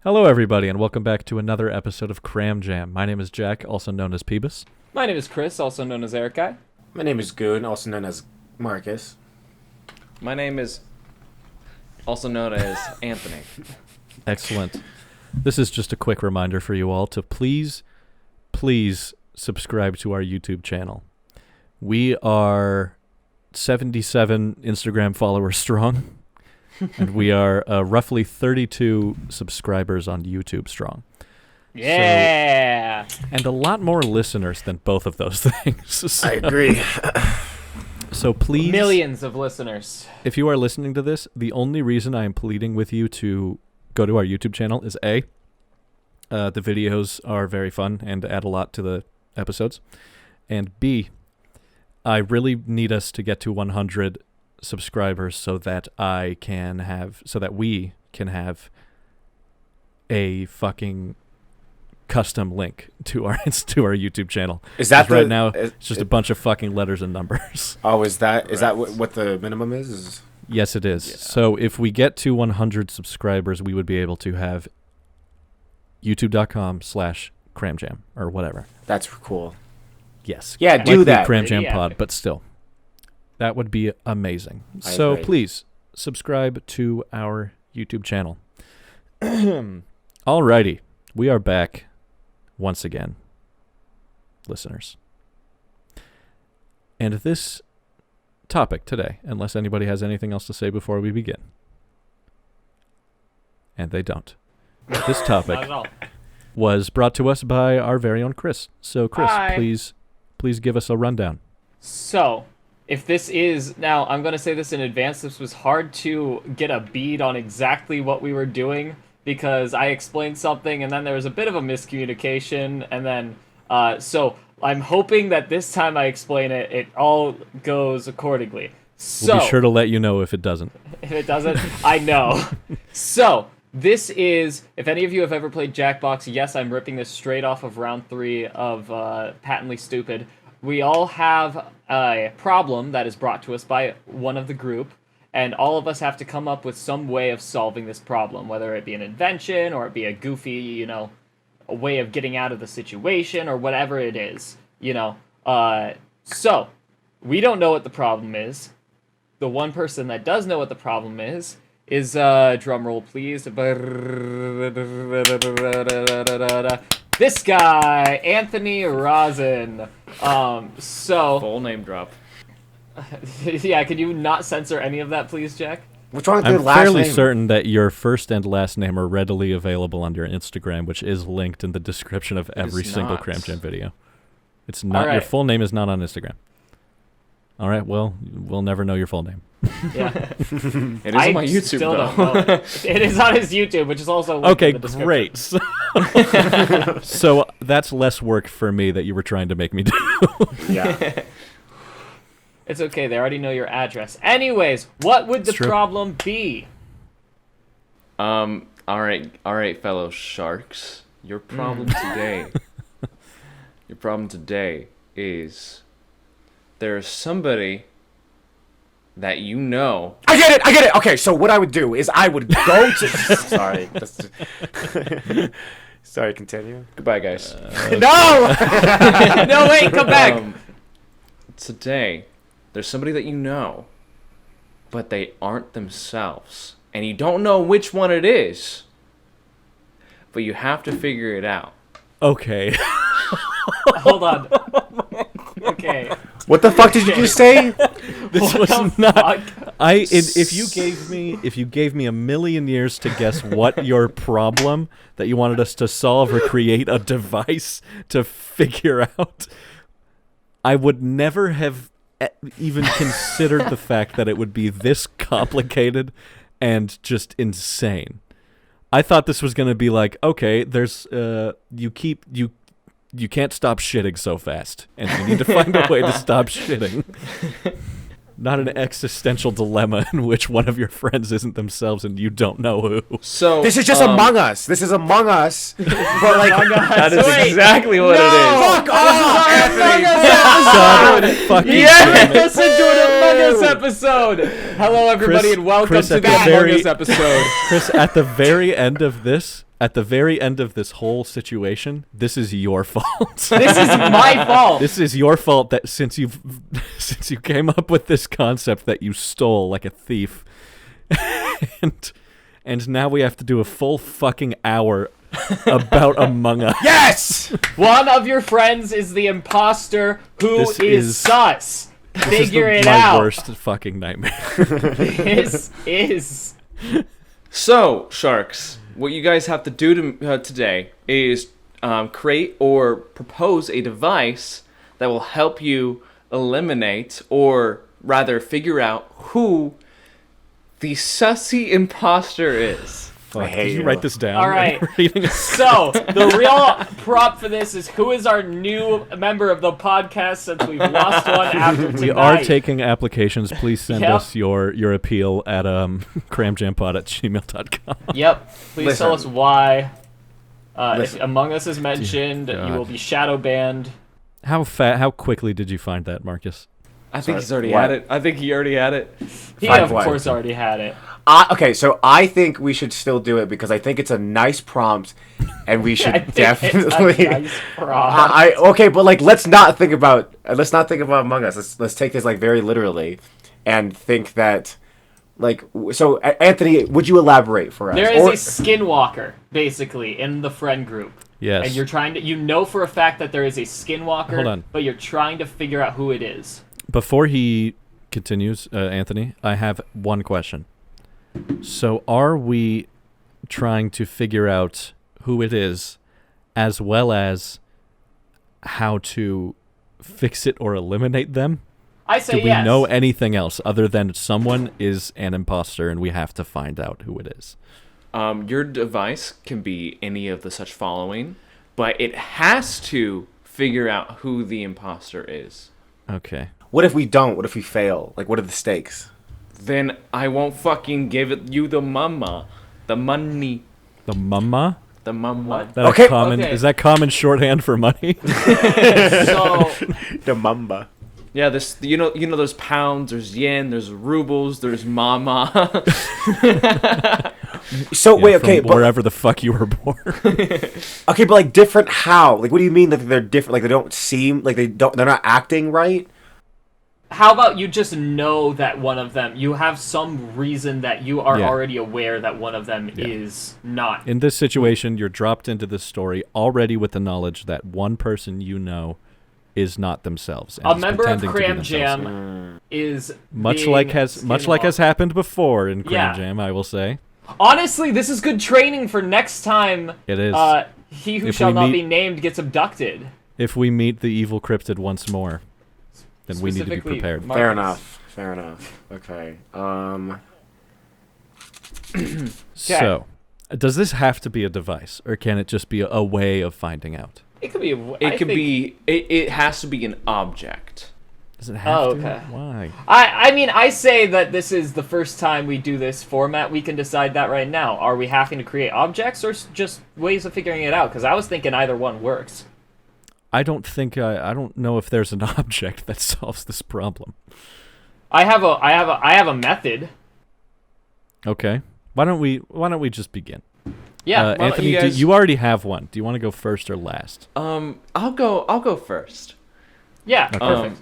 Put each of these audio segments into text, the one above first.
Hello, everybody, and welcome back to another episode of Cram Jam. My name is Jack, also known as Peebus. My name is Chris, also known as Erikai. My name is Goon, also known as Marcus. My name is also known as Anthony. Excellent. This is just a quick reminder for you all to please subscribe to our YouTube channel. We are 77 Instagram followers strong, and we are roughly 32 subscribers on YouTube strong. Yeah! And a lot more listeners than both of those things. So, I agree. so please... Millions of listeners. If you are listening to this, the only reason I am pleading with you to go to our YouTube channel is A, the videos are very fun and add a lot to the episodes, and B, I really need us to get to 100 subscribers so that we can have a fucking custom link to our YouTube channel. Is that right now? It's just a bunch of fucking letters and numbers. Oh, is that what the minimum is? Yes, it is. Yeah. So if we get to 100 subscribers, we would be able to have youtube.com/cramjam or whatever. That's cool. Yes. Yeah, do Likely that. Cram Jam Yeah. Pod, but still. That would be amazing. I So agree. please subscribe to our YouTube channel. Alrighty. We are back once again, listeners. And this topic today, unless anybody has anything else to say before we begin. And they don't. This topic Not at all. was brought to us by our very own Chris. So Chris, Hi. please give us a rundown. So, if this is... Now, I'm going to say this in advance. This was hard to get a bead on exactly what we were doing because I explained something and then there was a bit of a miscommunication. And then, so I'm hoping that this time I explain it, it all goes accordingly. So, We'll be sure to let you know if it doesn't. if it doesn't, I know. So, this is, if any of you have ever played Jackbox, yes, I'm ripping this straight off of round 3 of Patently Stupid. We all have a problem that is brought to us by one of the group, and all of us have to come up with some way of solving this problem, whether it be an invention or it be a goofy, a way of getting out of the situation or whatever it is, So, we don't know what the problem is. The one person that does know what the problem is drum roll please, this guy, Anthony Rosin. So Full name drop. yeah, could you not censor any of that, please, Jack? What's wrong with I'm your last fairly name? certain that your first and last name are readily available on your Instagram, which is linked in the description of every is single not. Cram Jam video. It's not. Your Alright. full name is not on Instagram. All right. Well, we'll never know your full name. Yeah. It is on my YouTube still though. don't know. It is on his YouTube, which is also linked Okay, in the description. great. So that's less work for me that you were trying to make me do. Yeah. It's okay, they already know your address. Anyways, what would the It's true. problem be? All right, fellow sharks. Your problem today is there's somebody that you know. I get it. Okay, so what I would do is I would go to... Sorry. Sorry, continue. Goodbye, guys. No! No, wait, come back! Today, there's somebody that you know, but they aren't themselves, and you don't know which one it is, but you have to figure it out. Okay. Hold on. Okay. What the fuck did you just say? This What was the not. fuck? If you gave me a million years to guess what your problem that you wanted us to solve or create a device to figure out, I would never have even considered the fact that it would be this complicated and just insane. I thought this was going to be like, okay, there's you can't stop shitting so fast, and you need to find a way to stop shitting. Not an existential dilemma in which one of your friends isn't themselves and you don't know who. So This is just Among Us. This is Among Us. But like... that is Wait, exactly what it is. Fuck off, Anthony! God fucking damn it. Yes, into an Among Us episode. Hello, everybody, Chris- and welcome Chris, to at the the Among very- Us episode. Chris, at the very end of this at the very end of this whole situation, this is your fault. This is my fault. This is your fault that since you came up with this concept that you stole like a thief, and now we have to do a full fucking hour about Among Us. Yes! One of your friends is the imposter who This is is- sus. Figure it my out. worst fucking nightmare. This is. So, Sharks, what you guys have to do today is create or propose a device that will help you eliminate, or rather figure out, who the sussy imposter is. Fuck, hate did you you. write this down? All right. Reading it. So, the real prop for this is who is our new member of the podcast since we've lost one after tonight. We are taking applications. Please send Yep. us your appeal at cramjampod@gmail.com. Yep. Please tell us Listen. why. If Listen. Among Us is mentioned, Dear you God. will be shadow banned. How quickly did you find that, Marcus? I think Sorry, he's already what? had it. I think he already had it. He, Five of what? course, already had it. Okay, so I think we should still do it because I think it's a nice prompt, and we should I think definitely. It's a nice prompt. Okay, but like let's not think about Among Us. Let's take this like very literally, and think that like so. Anthony, would you elaborate for us? There is a skinwalker, basically, in the friend group. Yes. And you're trying to, you know for a fact that there is a skinwalker, Hold on. but you're trying to figure out who it is. Before he continues, Anthony, I have one question. So are we trying to figure out who it is as well as how to fix it or eliminate them? I say Do we yes. know anything else other than someone is an imposter and we have to find out who it is? Your device can be any of the such following, but it has to figure out who the imposter is. Okay. What if we don't? What if we fail? Like, what are the stakes? Then I won't fucking give you the money. The mama? The mama. That Okay. a common Okay. Is that common shorthand for money? So, The mamba. Yeah, this you know there's pounds, there's yen, there's rubles, there's mama. So Yeah, wait, from okay, but wherever the fuck you were born. okay, but like different how? Like, what do you mean that they're different? Like, they don't seem like they're not acting right. how about you just know that one of them, you have some reason that you are Yeah. already aware that one of them is not. In this situation, you're dropped into this story already with the knowledge that one person you know is not themselves. And A is member of pretending to be Cram themselves. Jam is Much being like has skinwalked. happened before in Cram Yeah. Jam, I will say. Honestly, this is good training for next time. It is. He who If shall we not meet- be named gets abducted. If we meet the evil cryptid once more, then we need to be Specifically, prepared. Marcus. Fair enough. Okay. So, does this have to be a device, or can it just be a way of finding out? It could be. It has to be an object. Does it have Oh, to? okay. Why? I mean, I say that this is the first time we do this format. We can decide that right now. Are we having to create objects or just ways of figuring it out? Because I was thinking either one works. I don't think I don't know if there's an object that solves this problem. I have a method. Okay. Why don't we just begin? Yeah. why don't Anthony, you guys- you already have one. Do you want to go first or last? I'll go first. yeah. Perfect.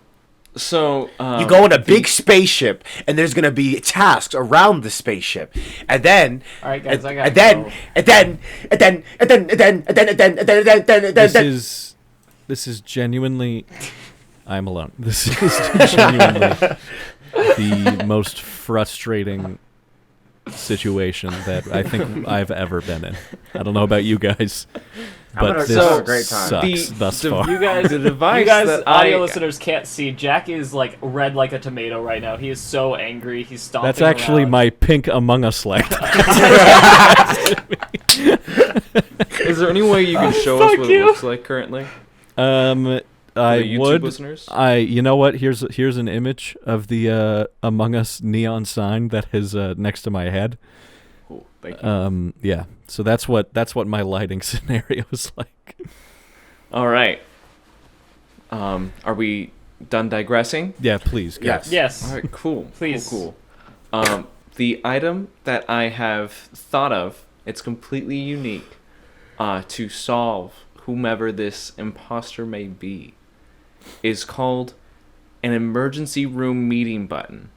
So You go in a big spaceship, and there's gonna be tasks around the spaceship, and then, All right, guys. I got. and then, and then, and then, and then, and then, and then, and then, and then, and then, and then, This is genuinely I'm alone. This is genuinely the most frustrating situation that I think I've ever been in. I don't know about you guys, but gonna this have a great time. sucks thus far. You guys, The device you guys, that audio I- listeners can't see. Jack is like red like a tomato right now. He is so angry. He's stomping. That's actually around. my pink Among Us light. Is there any way you can show us Fuck what you. it looks like currently? I the YouTube would. listeners? You know what? Here's an image of the Among Us neon sign that is next to my head. Cool. Thank you. Yeah. So that's what my lighting scenario is like. All right. Are we done digressing? Yeah, please. Go. Yes. Yes. All right. Cool. Please. Cool. The item that I have thought of, it's completely unique. to solve whomever this imposter may be is called an emergency room meeting button.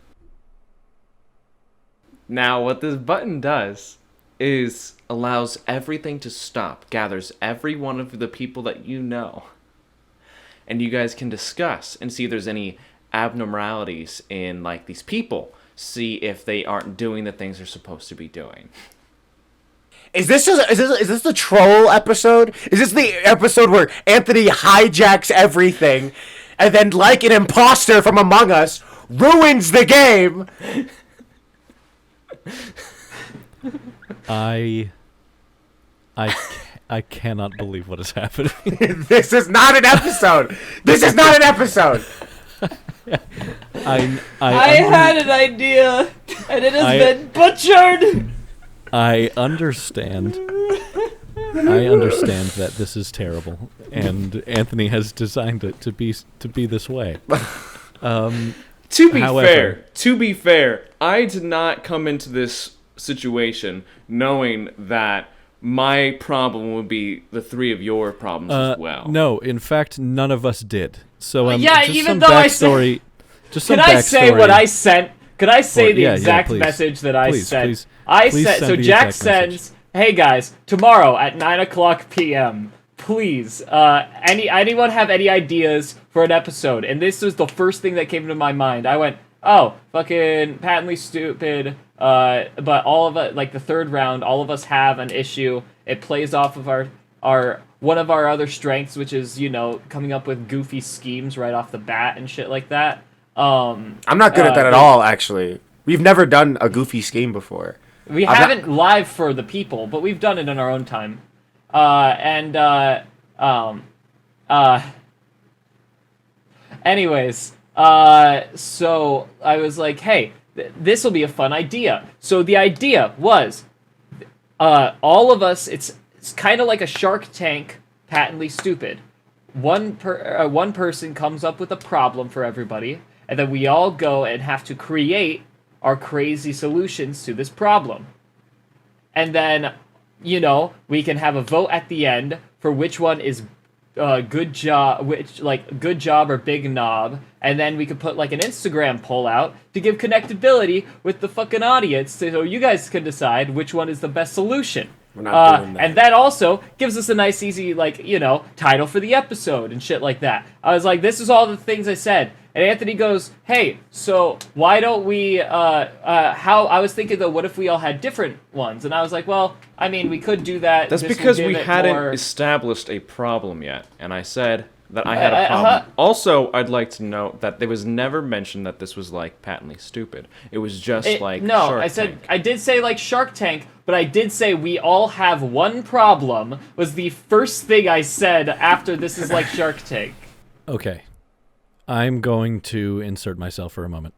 Now, what this button does is allows everything to stop, gathers every one of the people that you know, and you guys can discuss and see if there's any abnormalities in like these people, see if they aren't doing the things they're supposed to be doing. Is this the troll episode? Is this the episode where Anthony hijacks everything, and then, like an imposter from Among Us, ruins the game? I cannot believe what is happening. This is not an episode. This is not an episode. I had an idea, and it has been butchered. I understand. I understand that this is terrible, and Anthony has designed it to be this way. To be fair, I did not come into this situation knowing that my problem would be the three of your problems as well. No, in fact, none of us did. So yeah, just even some though backstory. Just some Can I say backstory. what I sent? Could I say the yeah, exact please. message that I Please, sent? please. I Please said send so. the Jack exact message. sends, "Hey guys, tomorrow at 9:00 p.m. Please, anyone have any ideas for an episode?" And this was the first thing that came to my mind. I went, "Oh, fucking patently stupid." But all of it, like the third round, all of us have an issue. It plays off of our one of our other strengths, which is coming up with goofy schemes right off the bat and shit like that. I'm not good at that at all, actually. We've never done a goofy scheme before. We haven't live for the people, but we've done it in our own time. Anyways, so I was like, hey, this will be a fun idea. So the idea was, all of us, it's kind of like a Shark Tank, patently stupid. One person comes up with a problem for everybody, and then we all go and have to create our crazy solutions to this problem. And then, we can have a vote at the end for which one is good job or big knob, and then we could put like an Instagram poll out to give connectability with the fucking audience, so you guys can decide which one is the best solution. We're not doing that. And that also gives us a nice, easy, title for the episode and shit like that. I was like, this is all the things I said. And Anthony goes, hey, so why don't we, I was thinking, though, what if we all had different ones? And I was like, well, I mean, we could do that. That's This will because give we it hadn't more- established a problem yet, and I said that I had a problem. Also, I'd like to note that there was never mentioned that this was, patently stupid. It was just, No, Shark I said, Tank. I did say, Shark Tank, but I did say we all have one problem, was the first thing I said after this is like Shark Tank. Okay. I'm going to insert myself for a moment.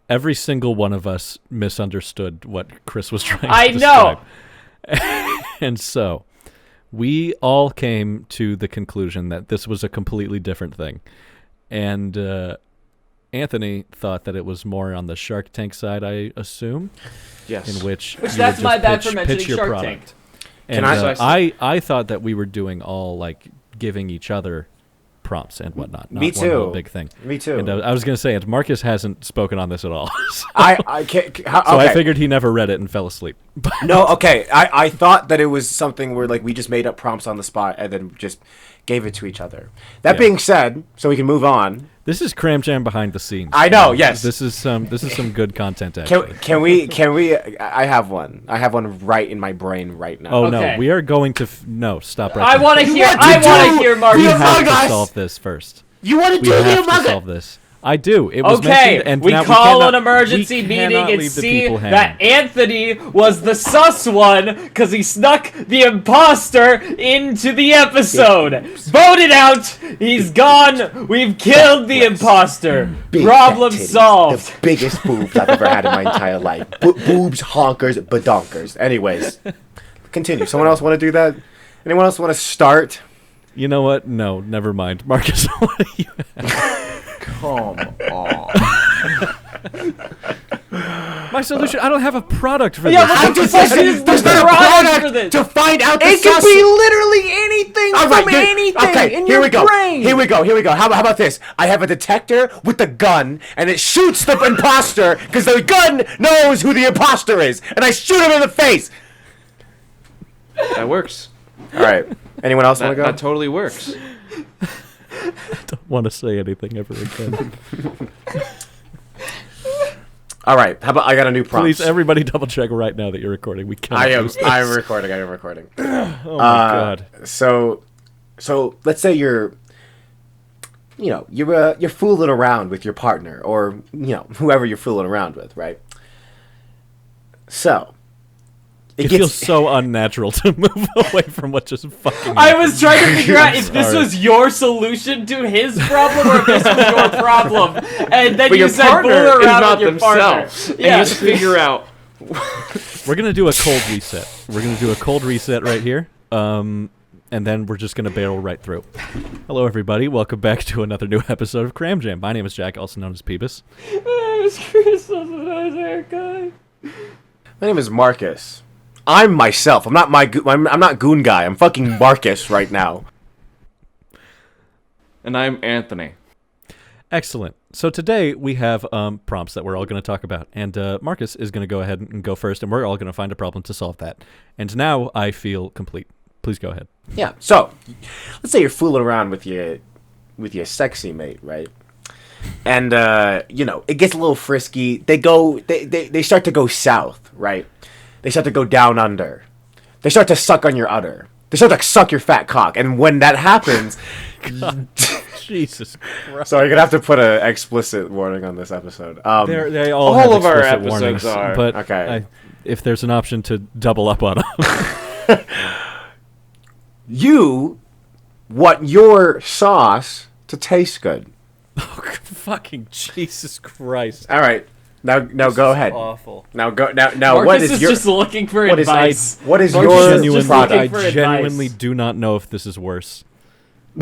Every single one of us misunderstood what Chris was trying to describe. know! And so, we all came to the conclusion that this was a completely different thing. And Anthony thought that it was more on the Shark Tank side, I assume. Yes. In which you that's would my just bad for pitch mentioning your Shark product. Tank. And Can I thought that we were doing all giving each other prompts and whatnot. Not Me one whole too. big thing. Me too. And I was going to say, and Marcus hasn't spoken on this at all. So I can't. Okay. I figured he never read it and fell asleep. No, okay. I thought that it was something where we just made up prompts on the spot and then just gave it to each other. That being said, so we can move on. This is Cram Jam behind the scenes. I know. Yes. This is some good content. Actually. Can we? I have one. I have one right in my brain right now. Oh Okay. no, we are going to no stop right I now. want to hear. want to I want do to hear We Marcus. the have Among to Us? solve this first. You want to We do the have to Among Us? solve this. I do. It was Okay, mentioned, and we now call cannot- an emergency we meeting cannot and leave the see people that hanging. Anthony was the sus one because he snuck the imposter into the episode. Voted out. He's gone. We've killed the imposter. Big Problem fat titties. solved. The biggest boobs I've ever had in my entire life. Boobs, honkers, badonkers. Anyways, continue. Someone else want to do that? Anyone else want to start? You know what? No, never mind. Marcus, what do you have? Come on. My solution. I don't have a product for Yeah, this. but I'm just What saying, is there's the not a product for product this? to find out the It could sus- be literally anything All from right, anything okay, in here your we go. brain. Here we go. How about this? I have a detector with a gun, and it shoots the imposter because the gun knows who the imposter is, and I shoot him in the face. That works. All right. Anyone else want That, to go? that totally works. Don't want to say anything ever again. All right. How about I got a new prompt? Please, everybody, double check right now that you're recording. We can't. I am. lose this. I am recording. I am recording. Oh my god. So let's say you're fooling around with your partner, or whoever you're fooling around with, right? So It feels so unnatural to move away from what just fucking. I was trying to figure out I'm if this sorry. was your solution to his problem or if this was your problem. And then But you your said partner fool is around not with your themselves. partner. And you have to figure out. We're gonna do a cold reset. We're gonna do a cold reset right here. And then we're just gonna barrel right through. Hello, everybody. Welcome back to another new episode of Cram Jam. My name is Jack, also known as Peebus. It's Chris, that's a nice haircut. My name is Marcus. I'm myself. I'm not I'm not Goon Guy. I'm fucking Marcus right now. And I'm Anthony. Excellent. So today we have prompts that we're all going to talk about, and Marcus is going to go ahead and go first, and we're all going to find a problem to solve that. And now I feel complete. Please go ahead. Yeah. So, let's say you're fooling around with your sexy mate, right? And it gets a little frisky. They start to go south, right? They start to go down under. They start to suck on your udder. They start to suck your fat cock. And when that happens, Jesus Christ. so you're gonna have to put an explicit warning on this episode. They all All have of our explicit episodes warnings, are. but Okay. if there's an option to double up on them. You want your sauce to taste good. Fucking Jesus Christ. All right. Now go ahead. Awful. Now what Marcus is is your just looking for what is advice. what is Marcus your is Genuinely, just product? looking for I advice. genuinely do not know if this is worse.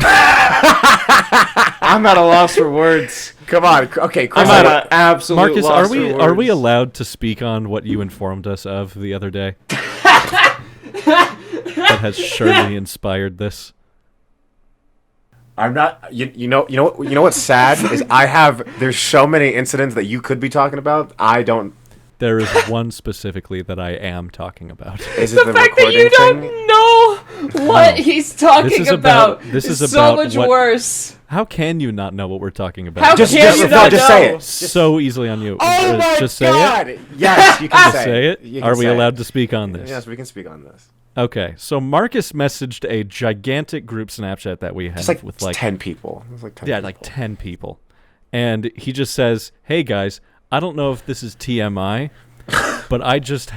I'm at a loss for words. Come on. Okay, Chris. I'm at an absolute Marcus, loss are we for are we words. allowed to speak on what you informed us of the other day? That has surely inspired this. I'm not. You know what's sad is there's so many incidents that you could be talking about. I don't. There is one specifically that I am talking about. Is it The fact that you recording don't know what he's talking This is about- this is is so about much what- worse. How can you not know what we're talking about? How Just, can just, you no, not just say know? it. So easily on you. Oh my just say god! it. Yes, you can Just say it. You can Are we say allowed it. to speak on this? Yes, we can speak on this. Okay. So Marcus messaged a gigantic group Snapchat that we have It's like with like 10 people. It's like 10 yeah, people. like 10 people. And he just says, "Hey guys, I don't know if this is TMI, but I just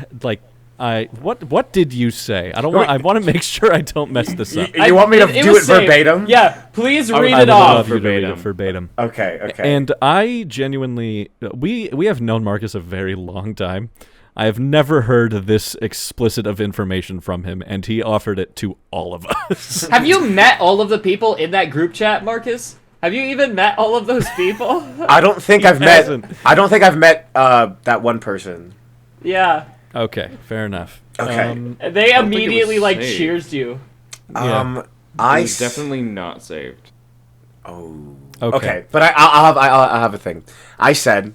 what did you say? I want to make sure I don't mess this up." You want me to It do was it saved. verbatim? Yeah, please read I it would off. love you to read it Verbatim. verbatim. Okay. And I genuinely, we have known Marcus a very long time. I have never heard this explicit of information from him, and he offered it to all of us. Have you met all of the people in that group chat, Marcus? Have you even met all of those people? I don't think I've met. hasn't. I don't think I've met that one person. Yeah. Okay, fair enough. Okay. And they don't think it was immediately saved. cheers you. Yeah. It's definitely not saved. Okay, but I'll have a thing. I said,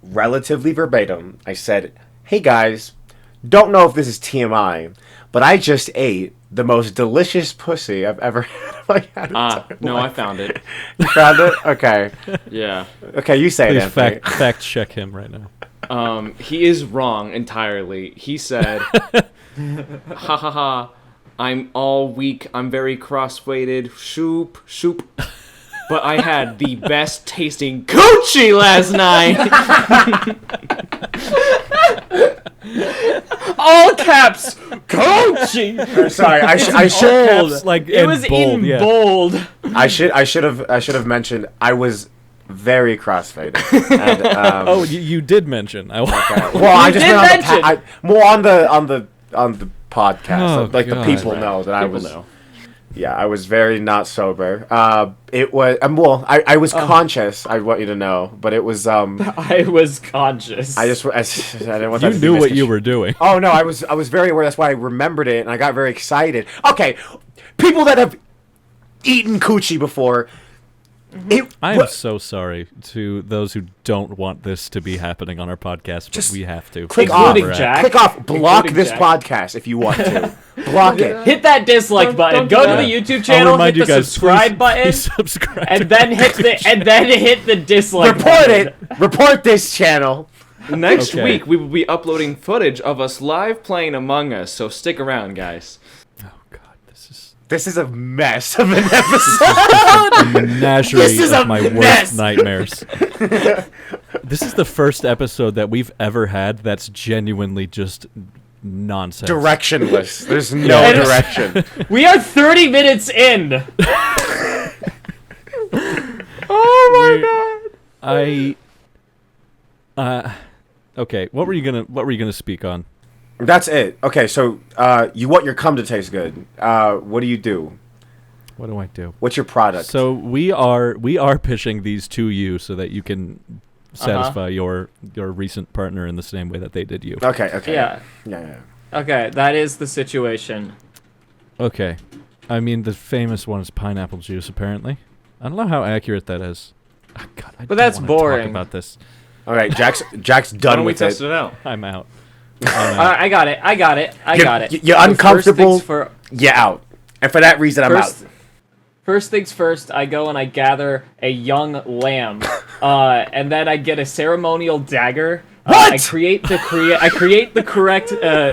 relatively verbatim, I said, "Hey guys, don't know if this is TMI, but I just ate the most delicious pussy I've ever had." No, I found it. You found it? Okay. Yeah. Okay, you say Please it, Anthony. fact check him right now. He is wrong entirely. He said, "Ha ha ha! I'm all weak. I'm very cross-weighted. Shoop, shoop. But I had the best tasting coochie last night." All caps, Coachy. Sorry, I should Caps, like It in was bold, in yeah. bold. I should have mentioned I was very crossfaded. And, Oh, you did mention. well, I just did meant on the mention. more on the podcast. Oh, like the God. people know that I People was. know. Yeah, I was very not sober. It was I was conscious. I want you to know, but it was I was conscious. I didn't want that You to be knew what you misconstrued. were doing. Oh no, I was very aware. That's why I remembered it, and I got very excited. Okay, people that have eaten coochie before. I am so sorry to those who don't want this to be happening on our podcast, but we have to. Click Including off. Jack. Click off. Block Including this Jack. podcast if you want to. Block it. Hit that dislike button. don't do Go to that. the YouTube I'll channel. remind Hit you the guys, subscribe please, button. please subscribe. And then hit the dislike Report button. it. Report this channel. Next Okay. week, we will be uploading footage of us live playing Among Us, so stick around, guys. Oh God, this is This is a mess of an episode. the menagerie This is of a my mess. worst nightmares. This is the first episode that we've ever had that's genuinely just nonsense. Directionless. There's no Yeah. direction. We are 30 minutes in. Okay, what were you gonna speak on? That's it. Okay, so you want your cum to taste good. What do you do? What do I do? What's your product? So we are pitching these to you so that you can satisfy your recent partner in the same way that they did you. Okay. Yeah. Yeah. Okay, that is the situation. Okay. I mean, the famous one is pineapple juice, apparently. I don't know how accurate that is. Oh, God, I But don't that's wanna boring. Talk about this. All right, Jack's Why done don't we with test it. it out? I'm out. I got it. I got it. You're So uncomfortable. First Yeah, out. And for that reason, I'm out. first things first, I go and I gather a young lamb, and then I get a ceremonial dagger. What? I create the correct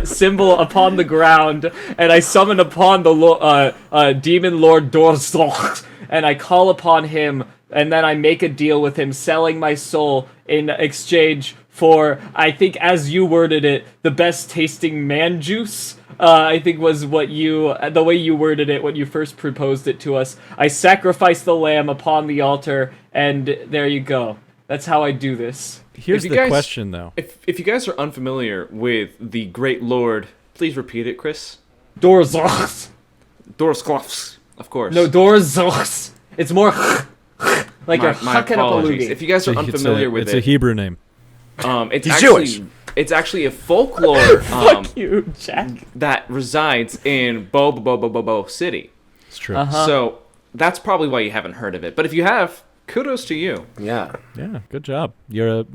symbol upon the ground, and I summon upon the demon lord Dorzok, and I call upon him, and then I make a deal with him, selling my soul in exchange for, I think, as you worded it, the best tasting man juice. I think was the way you worded it when you first proposed it to us. I sacrifice the lamb upon the altar, and there you go. That's how I do this. Here's If the you guys- question, though. If you guys are unfamiliar with the Great Lord, please repeat it, Chris. Dorzos. Dorsklovs, of course. No, Dorzos. It's more like you're my hucking up a apologies. loogie. If you guys are unfamiliar with it's a it, Hebrew name. it's He's actually Jewish. it's actually a folklore Fuck you, Jack. that resides in Bo City. It's true. Uh-huh. So that's probably why you haven't heard of it. But if you have, kudos to you. Yeah. Yeah, good job. You're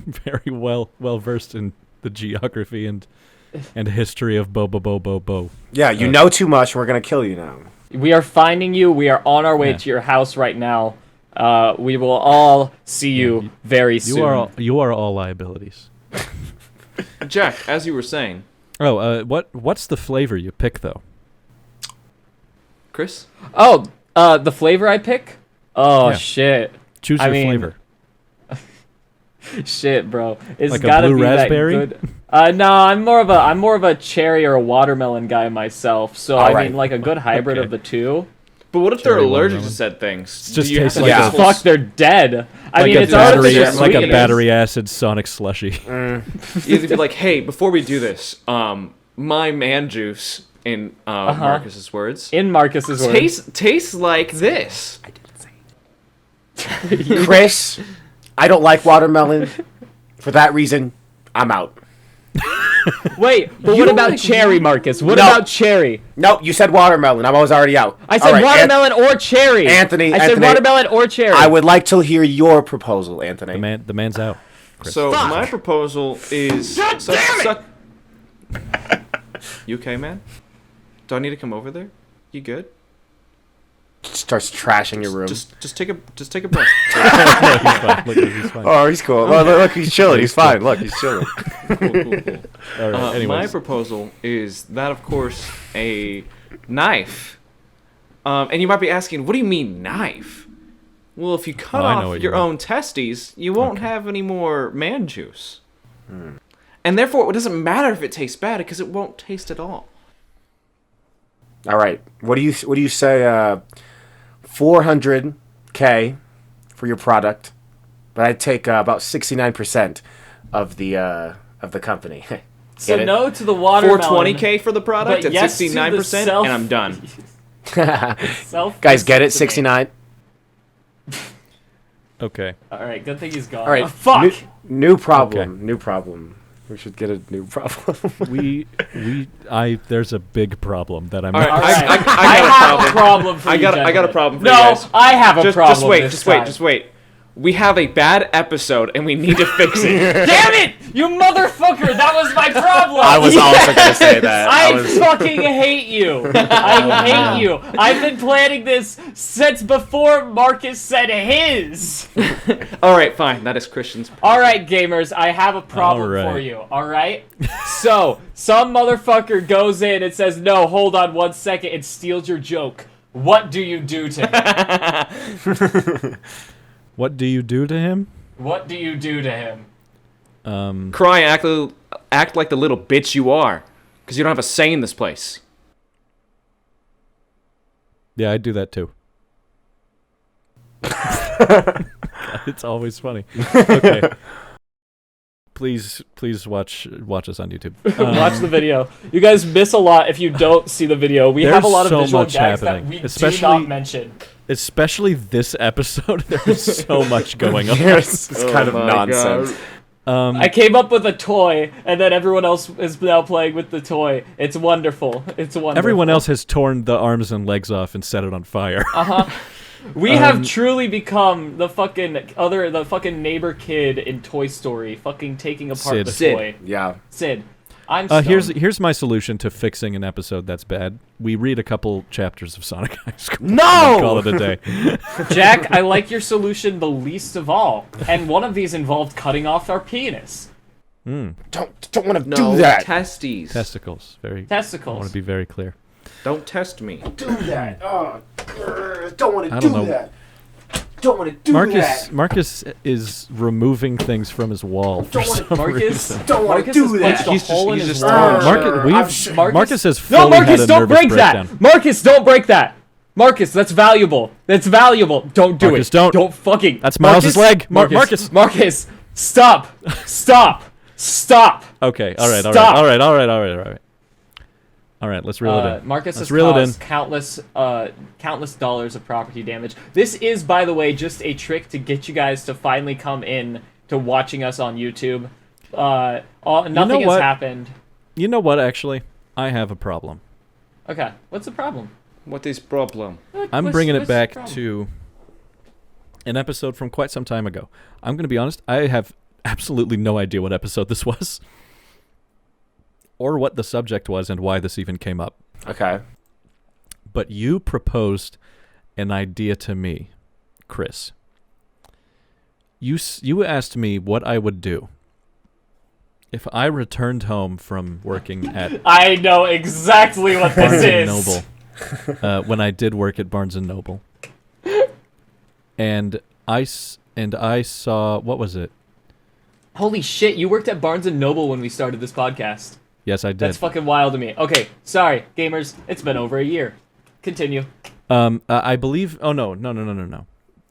very well versed in the geography and history of Bo. Yeah, you know too much. We're gonna kill you now. We are finding you. We are on our way Yeah. to your house right now. We will all see you very soon. You are all liabilities. Jack, as you were saying, Oh, what's the flavor you pick though? Chris, Oh, the flavor I pick? Oh Yeah. shit. Choose I your mean, flavor. Shit, bro. It's Like a gotta blue be raspberry? that good. No, I'm more of a cherry or a watermelon guy myself. So I Alright. mean, like a good hybrid Okay. of the two. but what if they're Cherry allergic watermelon. to said things? just Do you tastes have like to a- use whole Fuck, they're dead. I mean, a it's battery, artificial like a sweetness. battery acid Sonic slushy. You'd be like, hey, before we do this, my man juice, in Marcus's words, In Marcus's words. tastes like this. Chris, I don't like watermelon. For that reason, I'm out. Wait, but You what don't about like cherry, Marcus? What No. about cherry? Nope, you said watermelon. I was already out. I said All right, watermelon or cherry. Anthony, I said Anthony, watermelon or cherry. I would like to hear your proposal, Anthony. The man's out. Chris. So my proposal is suck. You okay, man? Do I need to come over there? You good? Starts trashing your room. Just take a breath. He's fine. Look, he's fine. Oh, he's cool. Look, he's chilling. He's fine. Look, he's chilling. Cool. All right. My Anyways, proposal is that, of course, a knife. And you might be asking, what do you mean knife? Well, if you cut I know off what you your mean. own testes, you won't have any more man juice. And therefore, it doesn't matter if it tastes bad because it won't taste at all. All right. What do you say? 400K for your product, but I'd take about 69% of the company. so Get it? no to the watermelon. 420K for the product but at yes to the 69%, self- and I'm done. Guys, get it? 69. Okay. All right, good thing he's gone. All right. Oh, fuck. New problem. Okay. New problem. We should get a new problem. There's a big problem that I'm. All right, All I right. got have a problem for I you, got a gentlemen. problem for no, you guys. I have a problem. Just wait. We have a bad episode and we need to fix it. Damn it, you motherfucker! That was my problem. I was also going to say that. I fucking hate you. I hate you. I've been planning this since before Marcus said his. All right, fine. That is Christian's. All right, gamers, I have a problem All right. for you. All right. So some motherfucker goes in and says, "No, hold on 1 second," and steals your joke. What do you do to him? What do you do to him? What do you do to him? Cry, act like the little bitch you are, because you don't have a say in this place. Yeah, I do that too. It's always funny. Okay. Please watch us on YouTube. Watch the video. You guys miss a lot if you don't see the video. We have a There's lot of so visual much gags happening, that we do especially- not mention. Especially this episode, there's so much going on. It's kind of my nonsense. God. I came up with a toy, and then everyone else is now playing with the toy. It's wonderful. It's wonderful. Everyone else has torn the arms and legs off and set it on fire. We have truly become the fucking neighbor kid in Toy Story, fucking taking apart Sid. the Sid. toy. Yeah. Sid. I'm stoned. Here's my solution to fixing an episode that's bad. We read a couple chapters of Sonic High School. No! And call it a day. Jack, I like your solution the least of all, and one of these involved cutting off our penis. Don't want to No do that. testes. Testicles. I want Testicles. to be very clear. Don't test me. Do that. Don't want to I do don't know. that. Don't want to do that. Marcus is removing things from his wall. For some Marcus, reason. Don't wanna Marcus do has that. punched a He's just- hole in he's his just wall. throwing Marcus has No, fully had Marcus, a don't nervous break breakdown. that! Marcus, don't break that! Marcus, that's valuable. That's valuable. Don't do Marcus, it. don't. Fucking. That's Miles's leg. Marcus. Marcus, stop. Stop. Stop. Okay. All right. Stop. All right. Let's reel it in. Marcus Let's has reel it in. caused countless dollars of property damage. This is, by the way, just a trick to get you guys to finally come in to watching us on YouTube. Nothing has what? happened. You know what? Actually, I have a problem. Okay, what's the problem? What is problem? I'm bringing it what's the back problem? to an episode from quite some time ago. I'm going to be honest. I have absolutely no idea what episode this was, or what the subject was, and why this even came up. Okay. But you proposed an idea to me, Chris. You asked me what I would do if I returned home from working at I know exactly what this Barnes and is. Noble. When I did work at Barnes and Noble, and I saw, what was it? Holy shit, you worked at Barnes & Noble when we started this podcast. Yes, I did. That's fucking wild to me. Okay, sorry, gamers, it's been over a year. Continue. I believe. Oh no.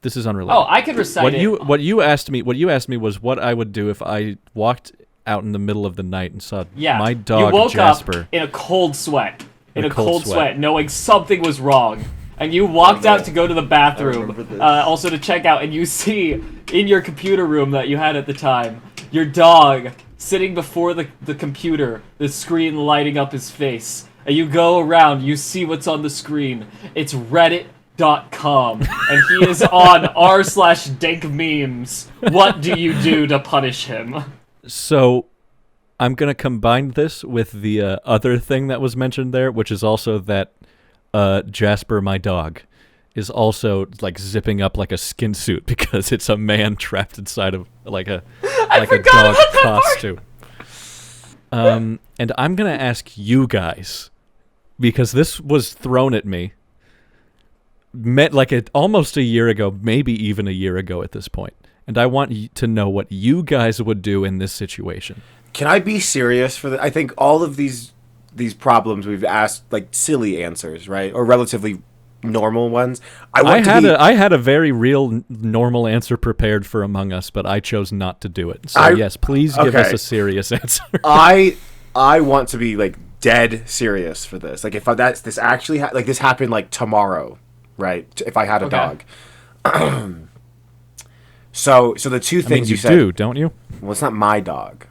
This is unrelated. Oh, I could recite it. What you asked me was what I would do if I walked out in the middle of the night and saw Yeah, my dog you woke Jasper. up in a cold sweat. In a cold sweat. sweat, knowing something was wrong. And you walked out to go to the bathroom, also to check out, and you see in your computer room that you had at the time, your dog sitting before the computer, the screen lighting up his face. And you go around, you see what's on the screen. It's reddit.com, and he is on r/dankmemes. What do you do to punish him? So, I'm gonna combine this with the other thing that was mentioned there, which is also that Jasper, my dog, is also like zipping up like a skin suit because it's a man trapped inside of like a dog costume. And I'm gonna ask you guys, because this was thrown at me, almost a year ago, maybe even a year ago at this point, and I want to know what you guys would do in this situation. Can I be serious for I think all of these problems we've asked like silly answers, right? Or relatively normal ones. I had a very real normal answer prepared for Among Us, but I chose not to do it. So yes, please give us okay. a serious answer. I want to be like dead serious for this. Like, if this actually this happened like tomorrow, right? If I had a dog. So the two things you said. do, don't you? Well, it's not my dog.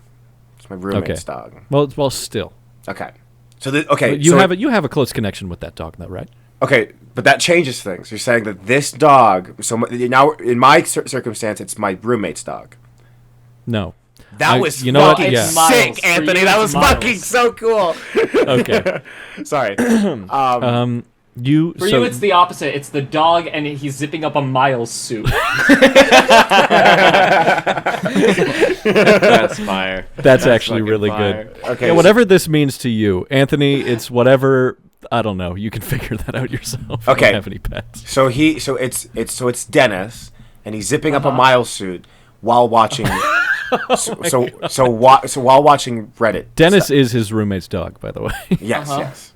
It's my roommate's dog. Well, still. Okay. So okay. But you have a close connection with that dog, though, right? Okay, but that changes things. You're saying that this dog. So now, in my circumstance, it's my roommate's dog. No. That was you know what? fucking Yeah. sick, Anthony. That was fucking so cool. Okay. Sorry. For you, it's the opposite. It's the dog, and he's zipping up a Miles suit. That's fire. That's actually fucking really fire. good. Okay. Yeah, whatever this means to you, Anthony, it's whatever. I don't know. You can figure that out yourself. I Okay. don't have any pets. So it's Dennis, and he's zipping up a Miles suit while watching. So while watching Reddit. Dennis is his roommate's dog, by the way. Yes, yes.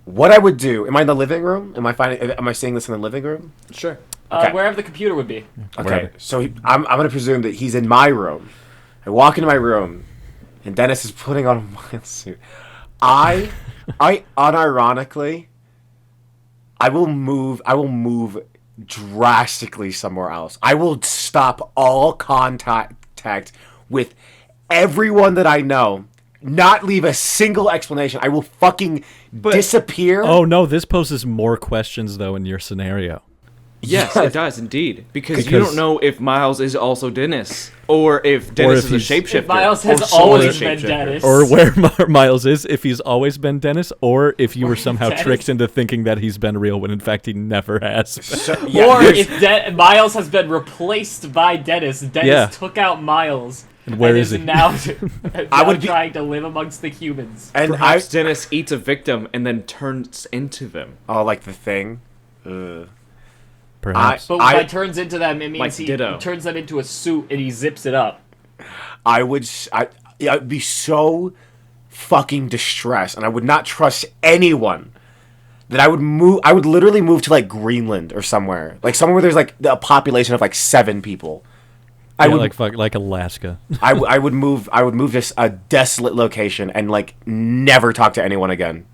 What I would do? Am I in the living room? Am I seeing this in the living room? Sure. Okay. Wherever the computer would be. Okay. Wherever. So I'm gonna presume that he's in my room. I walk into my room, and Dennis is putting on a Miles suit. I unironically, I will move drastically somewhere else. I will stop all contact with everyone that I know. Not leave a single explanation. I will fucking disappear. Oh no, this poses more questions though in your scenario. Yes, it does indeed. Because you don't know if Miles is also Dennis, or if Dennis if is a he's- shapeshifter. If Miles or has someone always is a been shapeshifter. Dennis. Or where Miles is, if he's always been Dennis, or if you were somehow Dennis. tricked into thinking that he's been real when in fact he never has. So, Or here's- if Miles has been replaced by Dennis. Dennis Yeah. took out Miles. And where is is he? now, I would be- trying to live amongst the humans. and Perhaps Dennis eats a victim and then turns into them. like the thing. Ugh. Perhaps. But when it turns into them, it means Like he Ditto. turns them into a suit and he zips it up. I'd be so fucking distressed, and I would not trust anyone. That I would literally move to like Greenland or somewhere where there's like a population of like 7 people. I Yeah, would like Alaska. I would move to a desolate location and like never talk to anyone again.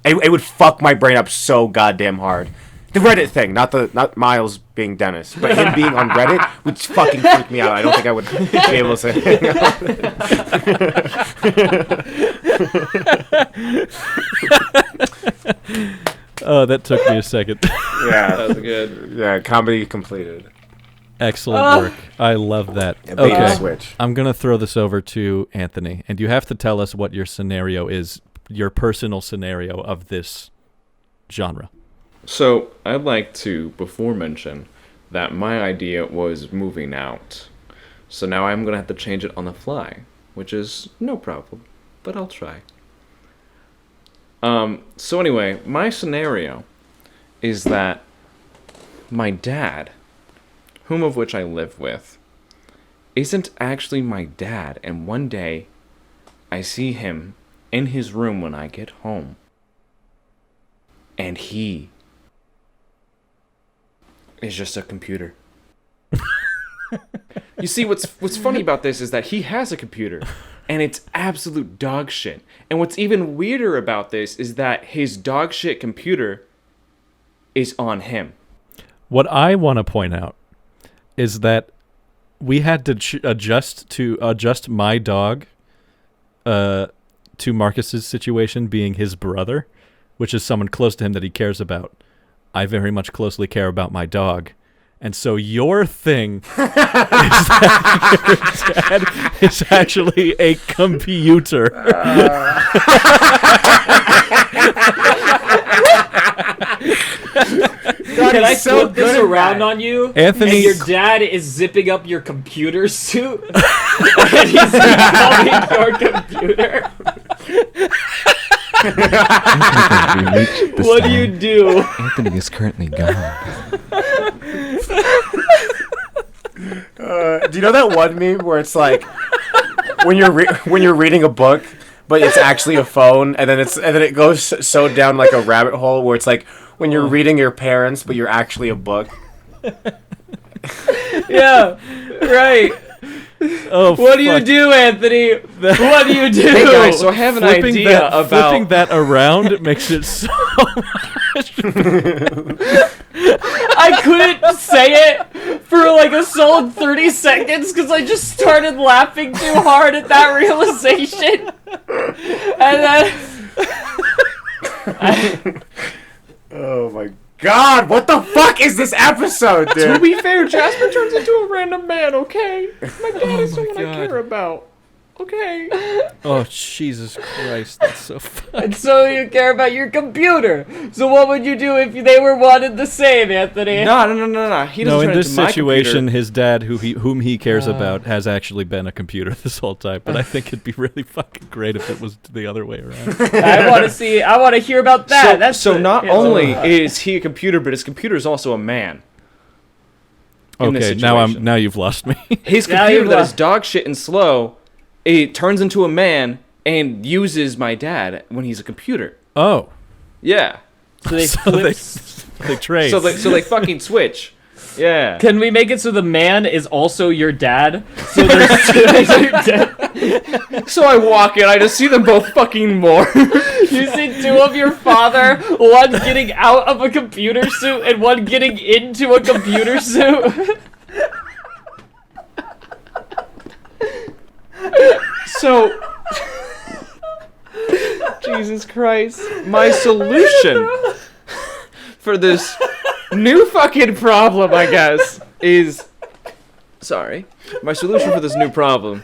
It would fuck my brain up so goddamn hard. The Reddit thing, not Miles being Dennis, but him being on Reddit would fucking freak me out. I don't think I would be able to say. Oh, that took me a second. Yeah, That was good. yeah. Comedy completed. Excellent work. I love that. Yeah, bait and Okay. switch. I'm going to throw this over to Anthony, and you have to tell us what your scenario is, your personal scenario of this genre. So, I'd like to, before mention, that my idea was moving out. So now I'm going to have to change it on the fly, which is no problem, but I'll try. So anyway, my scenario is that my dad, whom of which I live with, isn't actually my dad, and one day I see him in his room when I get home, and he is just a computer. You see, what's funny about this is that he has a computer, and it's absolute dog shit. And what's even weirder about this is that his dog shit computer is on him. What I want to point out is that we had to adjust my dog to Marcus's situation being his brother, which is someone close to him that he cares about. I very much closely care about my dog. And so your thing is that your dad is actually a computer. Can I so flip this good at around that. on you? Anthony- And your dad is zipping up your computer suit? And he's becoming your computer? We reached the What do sign. you do? Anthony is currently gone. Do you know that one meme where it's like when you're reading a book, but it's actually a phone, and then it goes so down like a rabbit hole where it's like when you're reading your parents, but you're actually a book. Yeah, right. Oh, What do you fuck. do, Anthony? What do you do? Hey guys, so I have an idea about. Flipping that around makes it so. I couldn't say it for like a solid 30 seconds because I just started laughing too hard at that realization. And then Oh my god, what the fuck is this episode, To dude? be fair, Jasper turns into a random man. Okay, my dad is someone I God. care about. Okay. Oh, Jesus Christ. That's so funny. and so you care about your computer. So what would you do if they were wanted the same, Anthony? No. He doesn't No, in turn this into my situation, computer. his dad, whom he cares about, has actually been a computer this whole time. But I think it'd be really fucking great if it was the other way around. I want to hear about that. So not yeah, only is he a computer, but his computer is also a man. In this Okay, situation. now you've lost me. Now His computer you've that lost- is dog shit and slow, it turns into a man and uses my dad when he's a computer. Oh, Yeah. So they so flip. they trade. So they fucking switch. Yeah. Can we make it so the man is also your dad? So there's two dad. So I walk in, I just see them both fucking more. You see two of your father, one getting out of a computer suit and one getting into a computer suit. So, Jesus Christ, my solution for this new fucking problem, I guess, is my solution for this new problem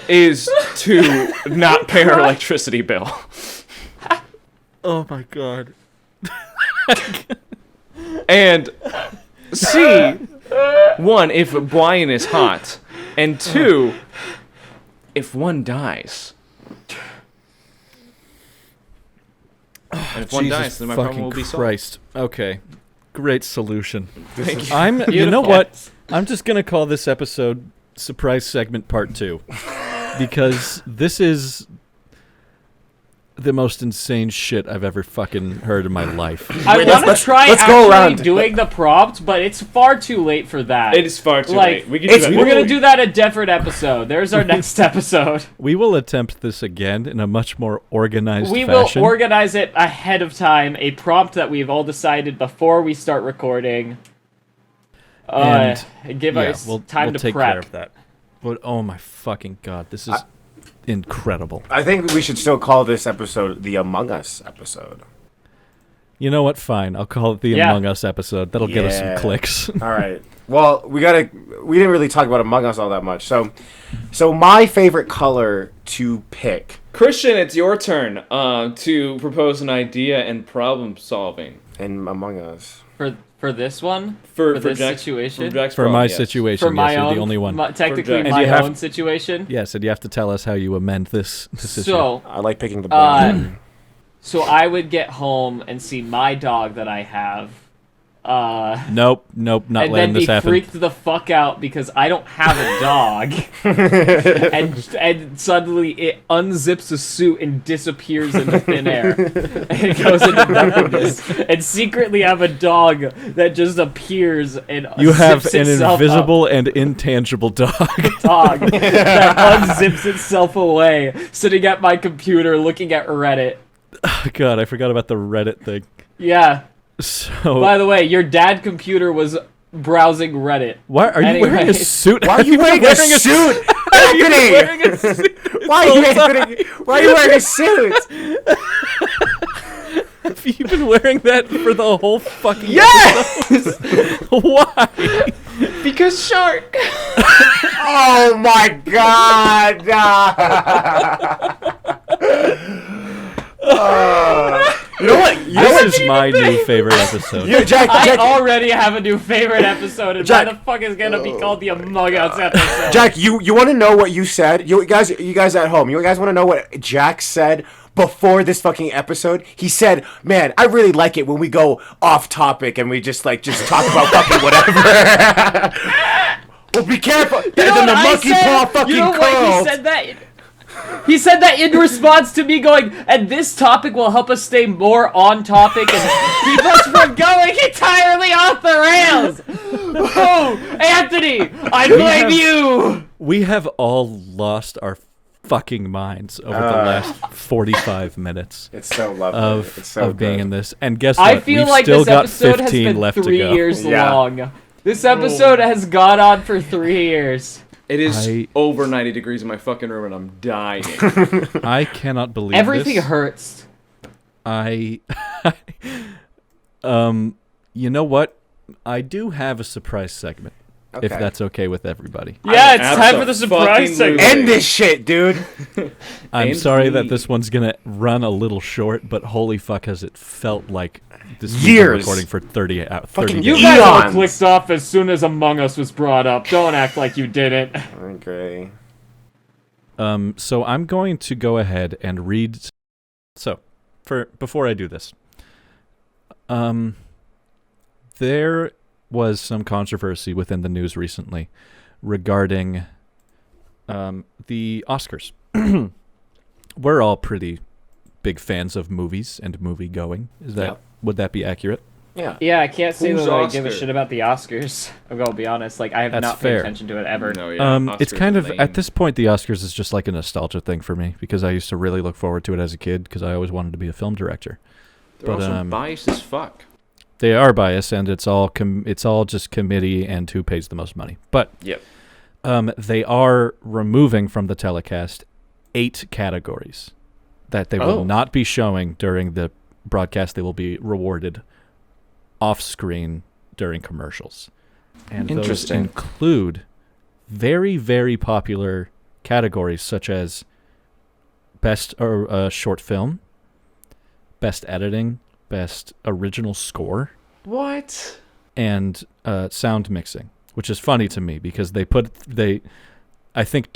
is to not pay our electricity bill. oh my god. And C, one, if Brian is hot, and two, if one dies. And if one Jesus dies, then my problem fucking will be solved. Christ. Okay, great solution. Thank you. You know Beautiful. what? I'm just gonna call this episode Surprise Segment Part 2 because this is the most insane shit I've ever fucking heard in my life. I Wait, want to let's- try let's go actually around. doing the prompt, but it's far too late for that. It is far too Like, late. We can it's- do that. We're gonna do that a different episode. There's our next episode. We will attempt this again in a much more organized We fashion. will organize it ahead of time, a prompt that we've all decided before we start recording. Give us time we'll to take prep. care of that. But oh my fucking god, this is incredible. I think we should still call this episode the Among Us episode. You know what? Fine, I'll call it the Yeah. Among Us episode. That'll get us Yeah. some clicks. All right. Well, we didn't really talk about Among Us all that much. So my favorite color to pick Christian, it's your turn to propose an idea and problem solving in Among Us. For this one? for this Jack's, situation? For, Jack's For problem, my yes. situation, For my yes, you're own, the only one. technically And my you have- own situation. Yes, and you have to tell us how you amend this issue. So, I like picking the brown. so I would get home and see my dog that I have. Nope, not And letting then this be happen. freaked the fuck out because I don't have a dog. and suddenly it unzips a suit and disappears into thin air. And it goes into nothingness. And secretly have a dog that just appears and You have zips an itself invisible and intangible dog. dog that unzips itself away, sitting at my computer looking at Reddit. God, I forgot about the Reddit thing. Yeah. So, By the way, your dad computer was browsing Reddit. why are you wearing a anyways. suit? Why are you wearing a suit, Anthony? wearing a suit? Why are you wearing a suit? Have you been wearing that for the whole fucking Yes! episode? Why? Because shark. Oh my god! You know what? This is my new favorite episode. Jack, I already have a new favorite episode, and Jack- why the fuck is gonna be called the Among Us episode? Jack, you want to know what you said? You guys at home, you guys want to know what Jack said before this fucking episode? He said, "Man, I really like it when we go off topic and we just talk about fucking whatever." Well, be careful. And then what the I monkey said? paw fucking You know what? curled. He said that in response to me going, and this topic will help us stay more on topic and keep us from going entirely off the rails. Oh, Anthony! I blame you! We have all lost our fucking minds over the last 45 minutes It's so lovely. of, it's so being good. in this. And guess what? I feel We've like still this got episode has 15 been left 3 to go. years Yeah. long. This episode has gone on for 3 years. It is I- over 90 degrees in my fucking room, and I'm dying. I cannot believe Everything this. hurts. I you know what? I do have a surprise segment. If Okay. that's okay with everybody. Yeah, it's time for the surprise segment. End this shit, dude. I'm And sorry me. that this one's gonna run a little short, but holy fuck has it felt like this we've Years. been recording for 30 hours. Fucking You days. guys all Eons. clicked off as soon as Among Us was brought up. Don't act like you didn't. Okay. So I'm going to go ahead and read. So, before I do this, there was some controversy within the news recently regarding the Oscars. We're all pretty big fans of movies and movie going. Yep. Would that be accurate? Yeah. Yeah, I can't say Who's that I give a Oscar? shit about the Oscars. I'm gonna be honest. Like, I have That's not fair. paid attention to it ever. No, yeah, It's Oscars kind are of lame. at this point the Oscars is just like a nostalgia thing for me because I used to really look forward to it as a kid because I always wanted to be a film director. They're but, also biased as fuck. They are biased, and it's all just committee and who pays the most money. But Yep. they are removing from the telecast 8 categories that they Oh. will not be showing during the broadcast. They will be rewarded off screen during commercials, and those Interesting. include very, very popular categories such as best short film, best editing, best original score, What? and sound mixing, which is funny to me because I think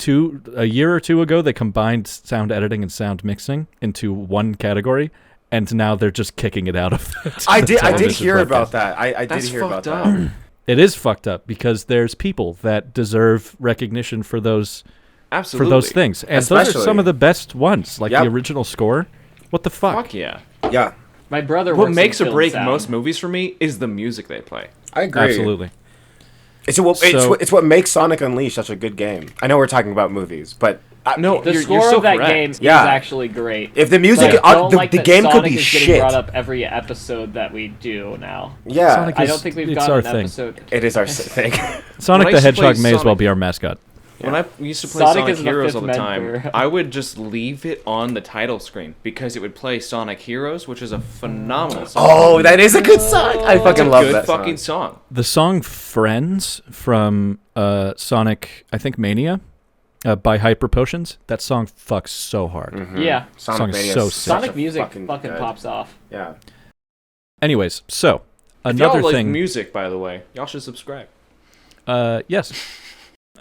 a year or two ago they combined sound editing and sound mixing into one category, and now they're just kicking it out of the I did television hear broadcast. about that. I did That's hear about fucked that. up. It is fucked up because there's people that deserve recognition for those Absolutely. things, and those are Especially- some of the best ones, like Yep. the original score. What the fuck? Fuck yeah. Yeah. My brother What works makes in or film break sound. most movies for me is the music they play. I agree. Absolutely. It's So- what makes Sonic Unleashed such a good game. I know we're talking about movies, but No, The you're score so of that correct. game Yeah. is actually great. if the But music, I don't like the that game Sonic could be is getting shit. brought up every episode that we do now. Yeah, Sonic I is- don't think we've it's got our an thing. episode. it is our thing. Sonic When I the used to play Hedgehog may as well Sonic- be our mascot. When I used to play Sonic Sonic is the Heroes fifth all the time, member. I would just leave it on the title screen because it would play Sonic Heroes, which is a phenomenal song. Oh, that is a good song. I it's fucking a love good that fucking song. song. The song "Friends" from Sonic, I think Mania, by Hyper Potions. That song fucks so hard. Yeah, Song is Mania so is sick. such Sonic a music fucking fucking good- pops off. Yeah. Anyways, so If another y'all like thing. music, by the way, y'all should subscribe. Yes,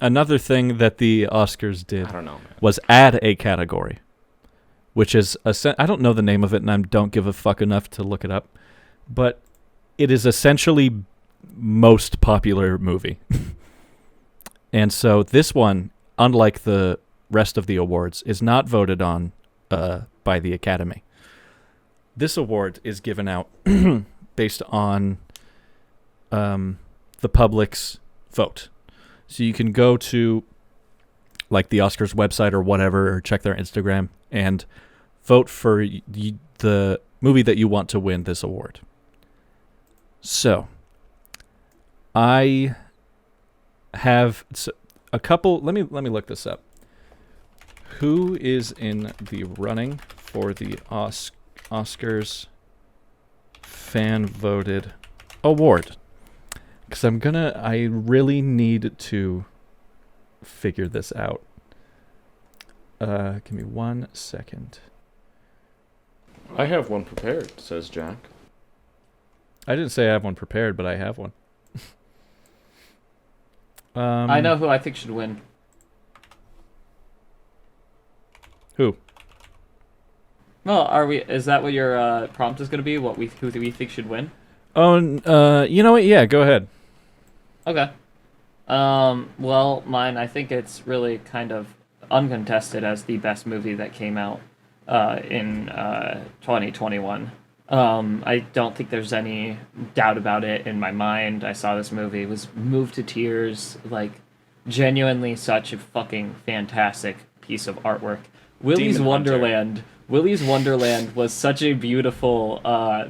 another thing that the Oscars did I don't know, man. was add a category, which is I don't know the name of it, and I don't give a fuck enough to look it up, but it is essentially most popular movie. And so this one, unlike the rest of the awards, is not voted on by the Academy. This award is given out based on the public's vote. So you can go to like the Oscars website or whatever, or check their Instagram and vote for the movie that you want to win this award. So I have a couple. Let me look this up. Who is in the running for the Oscars fan voted award? Because I really need to figure this out. Give me 1 second. I have one prepared, says Jack. I didn't say I have one prepared, but I have one. I know who I think should win. Who. Well, are we? Is that what your prompt is going to be? Who we think should win? Oh, you know what? Yeah, go ahead. Okay. Well, mine. I think it's really kind of uncontested as the best movie that came out in 2021. I don't think there's any doubt about it in my mind. I saw this movie, was moved to tears, like genuinely such a fucking fantastic piece of artwork. Willy's Demon Hunter. Wonderland. Willy's Wonderland was such a beautiful,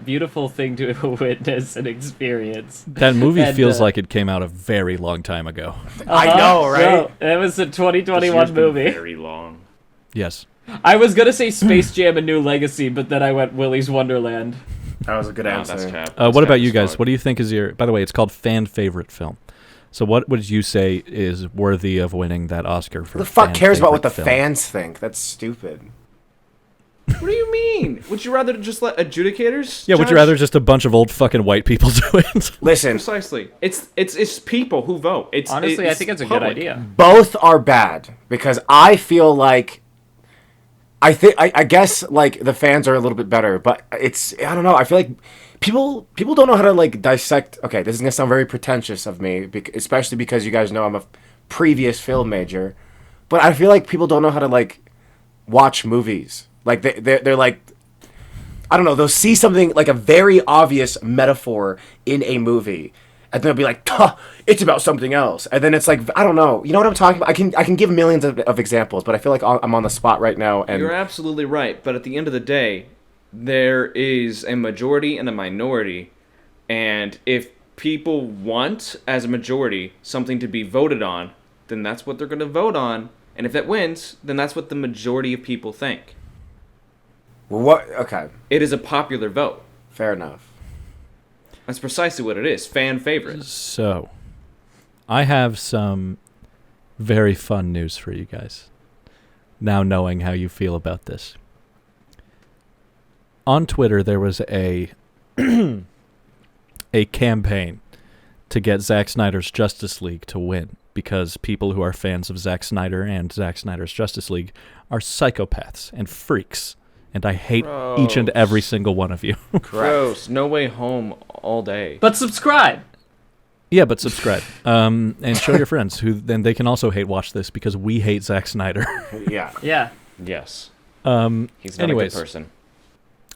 beautiful thing to witness and experience. That movie And, feels like it came out a very long time ago. I know, right? No, it was a This 2021 year's been movie. very long. Yes. I was gonna say Space Jam: A New Legacy, but then I went Willy's Wonderland. That was a good No, answer. that's cap. What about you guys? What do you think is your? By the way, it's called fan favorite film. So what would you say is worthy of winning that Oscar for? Who the fuck fan cares about what the favorite film? fans think? That's stupid. What do you mean? Would you rather just let adjudicators? Yeah, would judge? you rather just a bunch of old fucking white people do it? Listen, Precisely. It's people who vote. It's Honestly, I it's think it's a good public. idea. both are bad because I feel like I guess like the fans are a little bit better, but it's I don't know. I feel like people don't know how to like dissect. Okay, this is gonna sound very pretentious of me, especially because you guys know I'm a previous film major, but I feel like people don't know how to like watch movies. Like they're like I don't know. They'll see something like a very obvious metaphor in a movie, and they'll be like, "Tuh, it's about something else." And then it's like, I don't know. You know what I'm talking about? I can give millions of examples, but I feel like I'm on the spot right now. And You're absolutely right, but at the end of the day, there is a majority and a minority, and if people want, as a majority, something to be voted on, then that's what they're going to vote on, and if that wins, then that's what the majority of people think. what? Okay, It is a popular vote. fair enough. That's precisely what it is. Fan favorites. So, I have some very fun news for you guys. Now knowing how you feel about this. On Twitter, there was a campaign to get Zack Snyder's Justice League to win because people who are fans of Zack Snyder and Zack Snyder's Justice League are psychopaths and freaks, and I hate each and every single one of you. Gross. No Way Home all day. But subscribe. Yeah, but subscribe and show your friends who then they can also hate watch this because we hate Zack Snyder. Yeah. Yeah. Yes. Anyways, He's not a good person.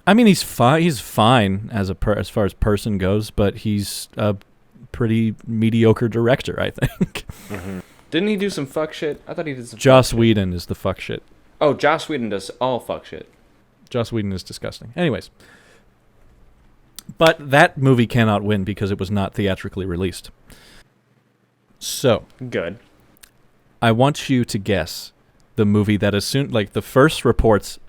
I mean, he's fine. He's fine as as far as person goes, but he's a pretty mediocre director, I think. Didn't he do some fuck shit? I thought he did some Joss fuck shit. Whedon is the fuck shit. Oh, Joss Whedon does all fuck shit. Joss Whedon is disgusting. Anyways, but that movie cannot win because it was not theatrically released. So Good. I want you to guess the movie that as soon like the first reports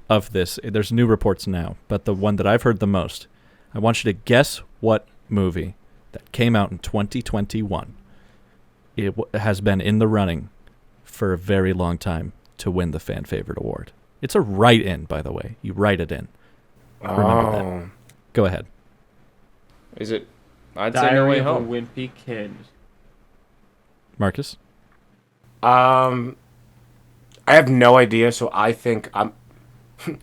of this. There's new reports now, but the one that I've heard the most. I want you to guess what movie that came out in 2021. It has been in the running for a very long time to win the fan favorite award. It's a write-in, by the way. You write it in. Remember that. Go ahead. Is it? I'd say No Diary Way of a Home. Wimpy Kid. Marcus? I have no idea, so I think I'm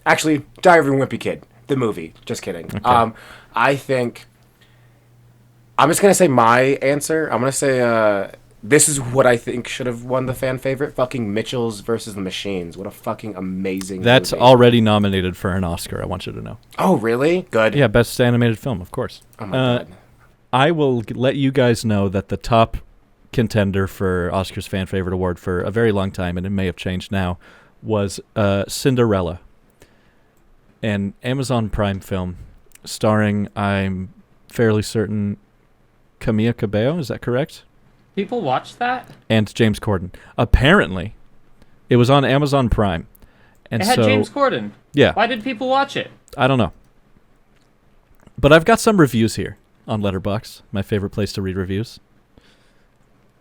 actually Diary of a Wimpy Kid, the movie. Just kidding. Okay. I think I'm just gonna say my answer. I'm gonna say this is what I think should have won the fan favorite. Fucking Mitchells versus the Machines. What a fucking amazing. That's movie. already nominated for an Oscar, I want you to know. Oh really? Good. Yeah, best animated film, of course. Oh my god. I will let you guys know that the top contender for Oscar's fan favorite award for a very long time, and it may have changed now, was Cinderella, an Amazon Prime film starring, I'm fairly certain, Camila Cabello, is that correct? People watch that? And James Corden. Apparently, it was on Amazon Prime. And It had so, James Corden. yeah, Why did people watch it? I don't know. But I've got some reviews here on Letterboxd, my favorite place to read reviews.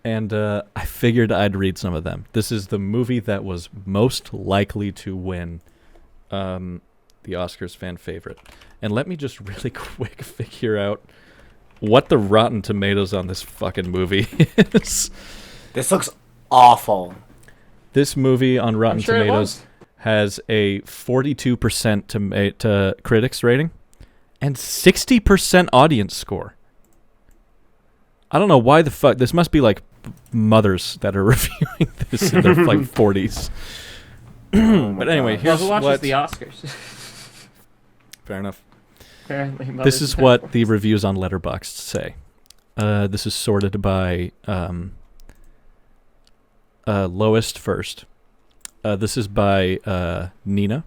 And I figured I'd read some of them. This is the movie that was most likely to win the Oscars fan favorite. And let me just really quick figure out what the Rotten Tomatoes on this fucking movie is. This looks awful. This movie on Rotten I'm sure it Tomatoes was. has a 42% to critics rating and 60% audience score. I don't know why the fuck. This must be like mothers that are reviewing this in their like 40s. Oh my But anyway, God. Well, here's who watches what. the Oscars? Fair enough. Apparently, This Mother's is Day. what the reviews on Letterboxd say. This is sorted by lowest first. This is by Nina.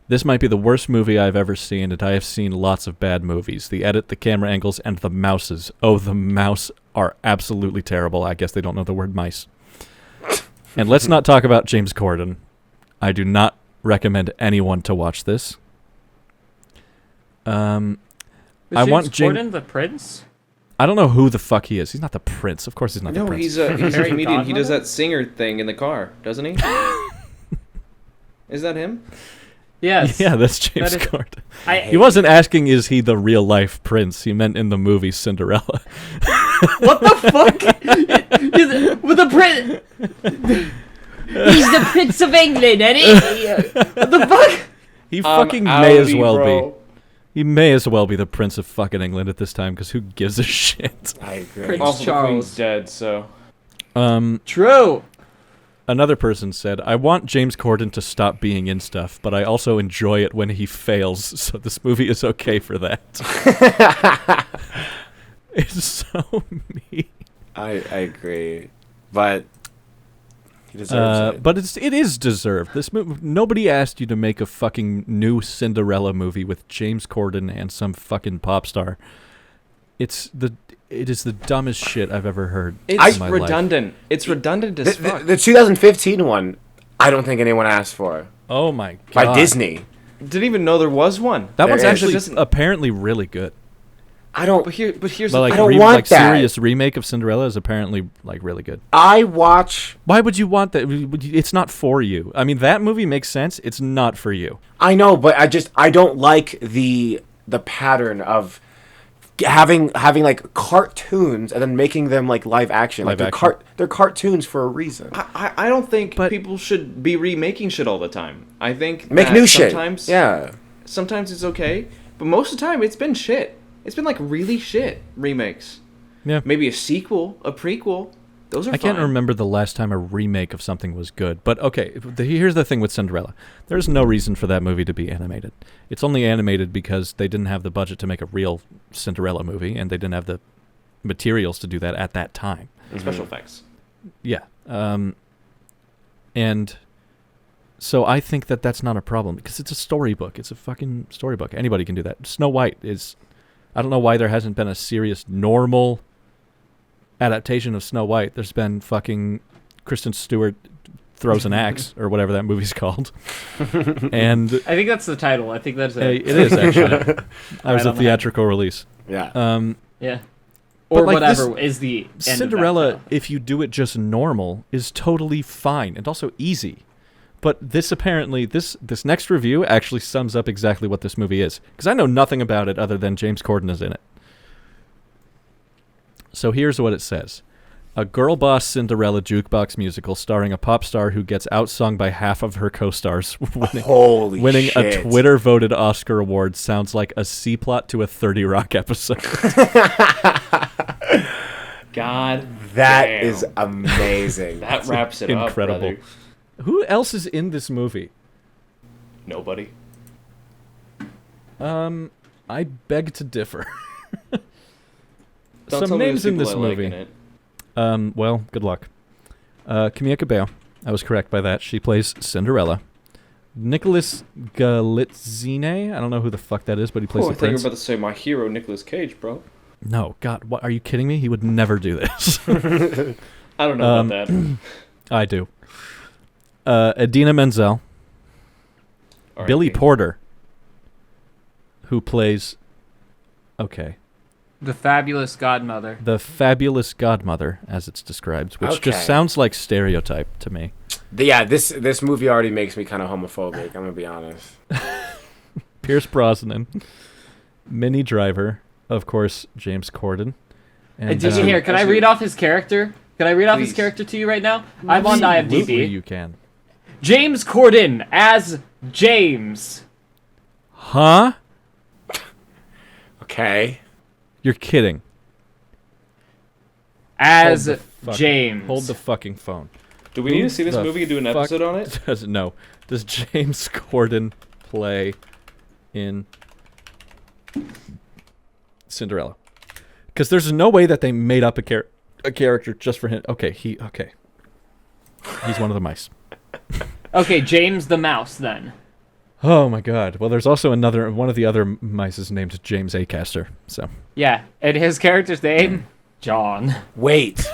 This might be the worst movie I've ever seen, and I have seen lots of bad movies. The edit, the camera angles, and the mouses. Oh, the mouse are absolutely terrible. I guess they don't know the word mice. And let's not talk about James Corden. I do not recommend anyone to watch this. Was I James want Jam- Corden the prince? I don't know who the fuck he is. He's not the prince. Of course he's not the No, prince. he's a Fairy comedian. He does godmother? that singer thing in the car, doesn't he? Is that him? Yes. Yeah, that's James That is- Corden. He wasn't asking, is he the real life prince? He meant in the movie Cinderella. What the fuck? With the prince. He's the Prince of England, and what the fuck? He fucking may as well bro. be. He may as well be the Prince of fucking England at this time, because who gives a shit? I agree. Prince Also, the Charles. Queen's dead, so. True. Another person said, I want James Corden to stop being in stuff, but I also enjoy it when he fails, so this movie is okay for that. It's so mean. I agree, but he deserves it. But it is deserved. This movie, nobody asked you to make a fucking new Cinderella movie with James Corden and some fucking pop star. It is the dumbest shit I've ever heard It's in my life. redundant. It's redundant as fuck. The 2015 one, I don't think anyone asked for Oh my god. by Disney. Didn't even know there was one. That There one's is. actually Doesn't- apparently really good. I don't. But here's But the like, I don't re- want like that. serious remake of Cinderella is apparently like really good. I watch. Why would you want that? It's not for you. I mean, that movie makes sense. It's not for you. I know, but I don't like the pattern of having like cartoons and then making them like live action. Live Like action. they're cartoons for a reason. I don't think But- people should be remaking shit all the time. I think Make that new shit. sometimes, Yeah. Sometimes it's okay, but most of the time it's been shit. It's been like really shit remakes. Yeah. Maybe a sequel, a prequel. Those are I can't fine. remember the last time a remake of something was good. But okay, here's the thing with Cinderella. There's no reason for that movie to be animated. It's only animated because they didn't have the budget to make a real Cinderella movie, and they didn't have the materials to do that at that time. Special effects. Yeah. And so I think that that's not a problem because it's a storybook. It's a fucking storybook. Anybody can do that. Snow White is... I don't know why there hasn't been a serious, normal adaptation of Snow White. There's been fucking Kristen Stewart throws an axe or whatever that movie's called. And I think that's the title. I think that's it. it is actually. I was Right a on the theatrical release. Yeah. Yeah. But Or like whatever is the end of that Cinderella, title. if you do it just normal, is totally fine and also easy. But this apparently, this next review actually sums up exactly what this movie is. Because I know nothing about it other than James Corden is in it. So here's what it says. A girl boss Cinderella jukebox musical starring a pop star who gets outsung by half of her co-stars, Holy winning shit. a Twitter-voted Oscar award sounds like a C-plot to a 30 Rock episode. God, That damn. is amazing. That wraps it incredible. up, brother. Who else is in this movie? Nobody. I beg to differ. Don't Some tell me names there's in people this I like movie. in it. Well, good luck. Camilla Cabello. I was correct by that. She plays Cinderella. Nicholas Galitzine. I don't know who the fuck that is, but he plays Oh, I the thought you were prince. about to say my hero, Nicolas Cage, bro. No, God, what? Are you kidding me? He would never do this. I don't know about that. I do. Idina Menzel. R.I.P. Billy Porter. Who plays... Okay. The Fabulous Godmother. The Fabulous Godmother, as it's described, which Okay. just sounds like stereotype to me. Yeah, this movie already makes me kind of homophobic. I'm gonna be honest. Pierce Brosnan. Minnie Driver. Of course, James Corden. And, Did you hear? Can I read off his character? Can I read off his Please. character to you right now? I'm on Absolutely IMDb. you can. James Corden as James. Huh? Okay. You're kidding. As Hold the fucking- James. Hold the fucking phone. Do we need to see this The movie and do an fuck episode on it? Does James Corden play in Cinderella. Because there's no way that they made up a character just for him. Okay, he's one of the mice. Okay, James the Mouse then. Oh my God. Well, there's also one of the other mice is named James Acaster. So Yeah, and his character's name, John. Wait.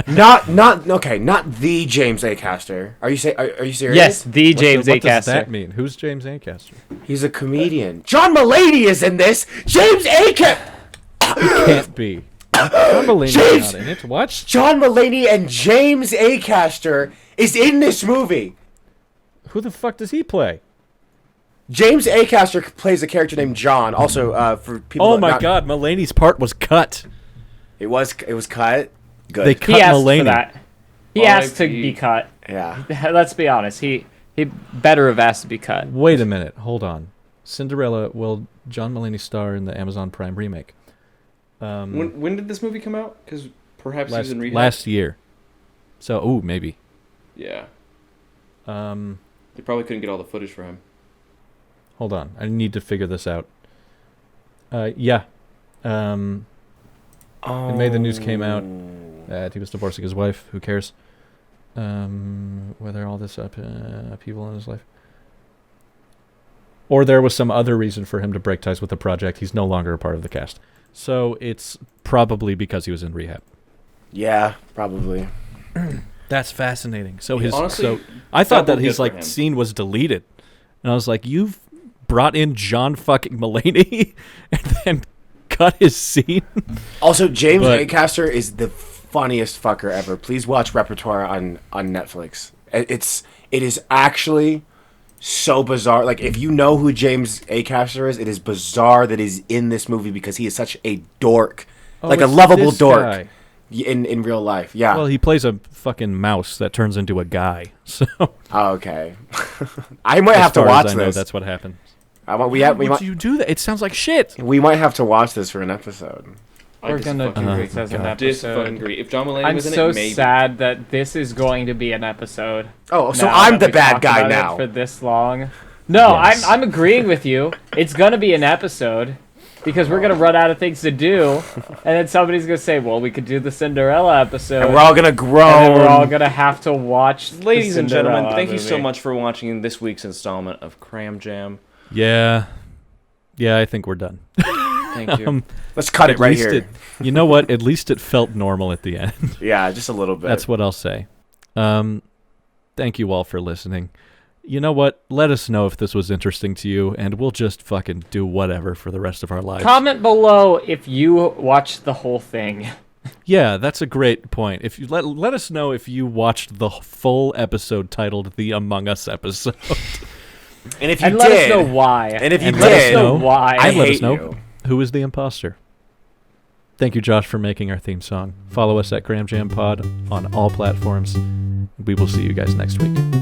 not the James Acaster. Are you serious? Yes, the James what does Acaster. that mean? Who's James Acaster? He's a comedian. John Mulaney is in this. James Acaster. Can't be. John Mulaney's James- not in it. What? John Mulaney and James Acaster is in this movie. Who the fuck does he play? James Acaster plays a character named John. Also, for people. Oh my God, Mulaney's part was cut. It was cut. Good. They cut He asked Mulaney. for that. He asked to R.I.P.. be cut. Yeah. Let's be honest. He better have asked to be cut. Wait a minute. Hold on. Cinderella. Will John Mulaney star in the Amazon Prime remake? When did this movie come out? Because perhaps he's in rehab. Last year. So, ooh, maybe. Yeah. Um, They probably couldn't get all the footage for him. hold on. I need to figure this out. Yeah. In May the news came out that he was divorcing his wife. Who cares? Whether all this upheaval in his life. Or there was some other reason for him to break ties with the project. He's no longer a part of the cast. So it's probably because he was in rehab. Yeah, probably. That's fascinating. So Honestly, I thought that double his good for like him. scene was deleted. And I was like, you've brought in John fucking Mulaney and then cut his scene? Also, James But- Acaster is the funniest fucker ever. Please watch Repertoire on Netflix. It is actually so bizarre. Like, if you know who James Acaster is, it is bizarre that he's in this movie because he is such a dork. Like a it's lovable this dork guy. in real life. Yeah. Well, he plays a fucking mouse that turns into a guy. So Oh, okay. I might have to as far watch as I know, this. that's what happened. We Why would might you do that? It sounds like shit. we might have to watch this for an episode. We're gonna do agree. this as an God. episode. Agree. If John Mulaney I'm was in so it, maybe. sad that this is going to be an episode. Oh, so now I'm that the we've bad talked guy about it now. for this long. No, Yes. I'm agreeing with you. It's gonna be an episode because we're gonna run out of things to do, and then somebody's gonna say, "Well, we could do the Cinderella episode." And we're all gonna and groan. then we're all gonna have to watch. the Ladies and gentlemen, Cinderella thank you so movie. much for watching this week's installment of Cram Jam. Yeah. Yeah, I think we're done. Thank you. Let's cut it At right least here. you know what? At least it felt normal at the end. Yeah, just a little bit. That's what I'll say. Thank you all for listening. You know what? Let us know if this was interesting to you, and we'll just fucking do whatever for the rest of our lives. Comment below if you watched the whole thing. Yeah, that's a great point. If you let us know if you watched the full episode titled "The Among Us" episode. And if you And did, let us know why. and if you And let us did, know why. I and let us hate know you. who is the imposter. Thank you, Josh, for making our theme song. Follow us at Graham Jam Pod on all platforms. We will see you guys next week.